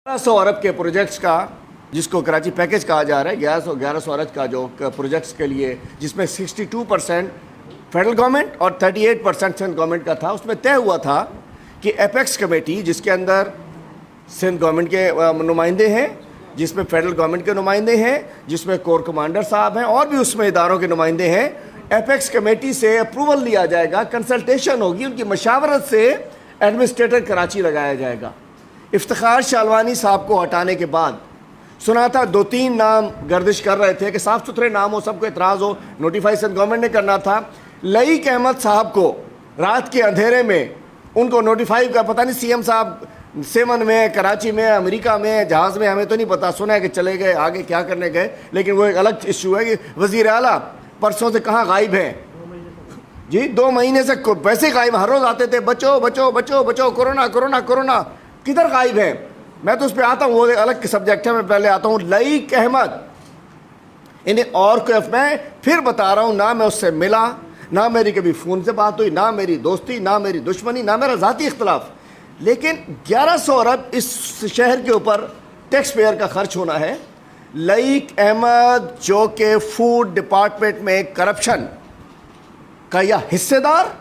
1100 अरब के प्रोजेक्ट्स का, जिसको कराची पैकेज कहा जा रहा है, 1100 अरब का जो प्रोजेक्ट्स के लिए, जिसमें 62% फेडरल गवर्नमेंट और 38% सिंध गवर्नमेंट का था, उसमें तय हुआ था कि एपेक्स कमेटी, जिसके अंदर सिंध गवर्नमेंट के नुमाइंदे हैं, जिसमें फेडरल गवर्नमेंट के नुमाइंदे हैं, जिसमें कोर कमांडर साहब हैं और भी उसमें इदारों के नुमाइंदे हैं, एपेक्स कमेटी से अप्रूवल लिया जाएगा, कंसल्टेशन होगी, उनकी मशावरत से एडमिनिस्ट्रेटर कराची लगाया जाएगा। इफ्तिखार शालवानी साहब को हटाने के बाद सुना था 2-3 नाम गर्दिश कर रहे थे कि साफ़ सुथरे नाम हो, सबको एतराज़ हो, नोटिफाई सिंध गवर्नमेंट ने करना था। लईक अहमद साहब को रात के अंधेरे में उनको नोटिफाई का पता नहीं, सीएम साहब सेवन में, कराची में, अमेरिका में, जहाज़ में, हमें तो नहीं पता, सुना है कि चले गए, आगे क्या करने गए, लेकिन वो एक अलग इशू है कि वज़ीर आला परसों से कहाँ गायब हैं जी। 2 महीने से वैसे गायब, हर रोज़ आते थे, बचो बचो बचो बचो, कोरोना कोरोना कोरोना, किधर गायब हैं? मैं तो उस पर आता हूँ, वो अलग सब्जेक्ट है, मैं पहले आता हूँ। लईक अहमद, इन्हें और कोई, मैं फिर बता रहा हूँ, ना मैं उससे मिला, ना मेरी कभी फ़ोन से बात हुई, ना मेरी दोस्ती, ना मेरी दुश्मनी, ना मेरा ज़ाती इख्तलाफ, लेकिन 1100 अरब इस शहर के ऊपर टैक्स पेयर का खर्च होना है। लईक अहमद जो कि फूड डिपार्टमेंट में करप्शन का या हिस्सेदार,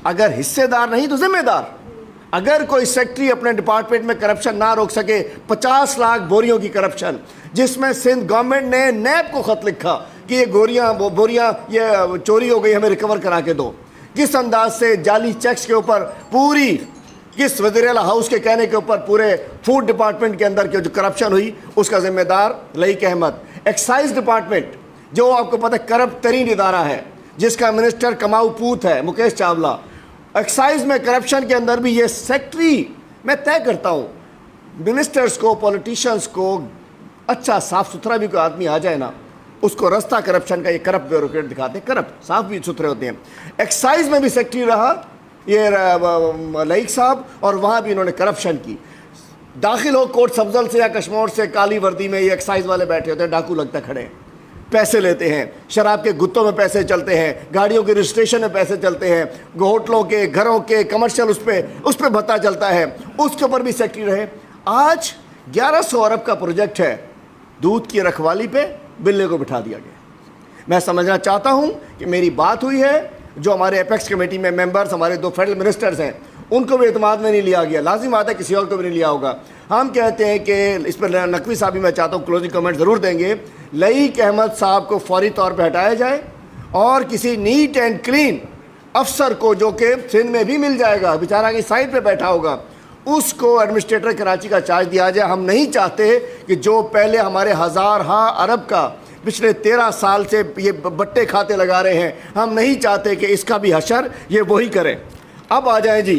अगर हिस्सेदार नहीं तो जिम्मेदार। अगर कोई सेक्रेटरी अपने डिपार्टमेंट में करप्शन ना रोक सके, 50 लाख बोरियों की करप्शन, जिसमें सिंध गवर्नमेंट ने नैब को ख़त लिखा कि ये बोरियां ये चोरी हो गई, हमें रिकवर करा के दो। किस अंदाज से जाली चेक्स के ऊपर पूरी, किस वज़ीर आला हाउस के कहने के ऊपर पूरे फूड डिपार्टमेंट के अंदर की जो करप्शन हुई, उसका जिम्मेदार लईक अहमद। एक्साइज डिपार्टमेंट, जो आपको पता है करप्ट तरीन इदारा है, जिसका मिनिस्टर कमाऊ पूत है मुकेश चावला, एक्साइज में करप्शन के अंदर भी ये सेक्रेटरी, मैं तय करता हूँ मिनिस्टर्स को, पॉलिटिशियंस को, अच्छा साफ़ सुथरा भी कोई आदमी आ जाए ना, उसको रास्ता करप्शन का, ये करप्ट ब्यूरोक्रेट दिखाते हैं, करप्ट साफ भी सुथरे होते हैं। एक्साइज में भी सेक्रेटरी रहा ये लईक साहब, और वहाँ भी इन्होंने करप्शन की। दाखिल हो कोर्ट अफजल से या कश्मीर से, काली वर्दी में ये एक्साइज वाले बैठे होते हैं, डाकू लगता खड़े हैं, पैसे लेते हैं, शराब के गुत्तों में पैसे चलते हैं, गाड़ियों के रजिस्ट्रेशन में पैसे चलते हैं, होटलों के, घरों के, कमर्शियल उस पर भत्ता चलता है, उसके ऊपर भी सेक्रेटरी रहे। आज 1100 अरब का प्रोजेक्ट है, दूध की रखवाली पे बिल्ले को बिठा दिया गया। मैं समझना चाहता हूँ कि मेरी बात हुई है, जो हमारे एपेक्स कमेटी में मेंबर्स, हमारे 2 फेडरल मिनिस्टर्स हैं, उनको भी एतमाद में नहीं लिया गया, लाजिम आता है किसी और को भी नहीं लिया होगा। हम कहते हैं कि इस पर नकवी साहब भी, मैं चाहता हूँ क्लोजिंग कमेंट ज़रूर देंगे, लईक अहमद साहब को फौरी तौर पर हटाया जाए और किसी नीट एंड क्लीन अफसर को, जो कि सिंध में भी मिल जाएगा, बेचारा की साइड पे बैठा होगा, उसको एडमिनिस्ट्रेटर कराची का चार्ज दिया जाए। हम नहीं चाहते कि जो पहले हमारे अरब का पिछले 13 साल से ये बट्टे खाते लगा रहे हैं, हम नहीं चाहते कि इसका भी हशर ये वही करें। अब आ जाएं जी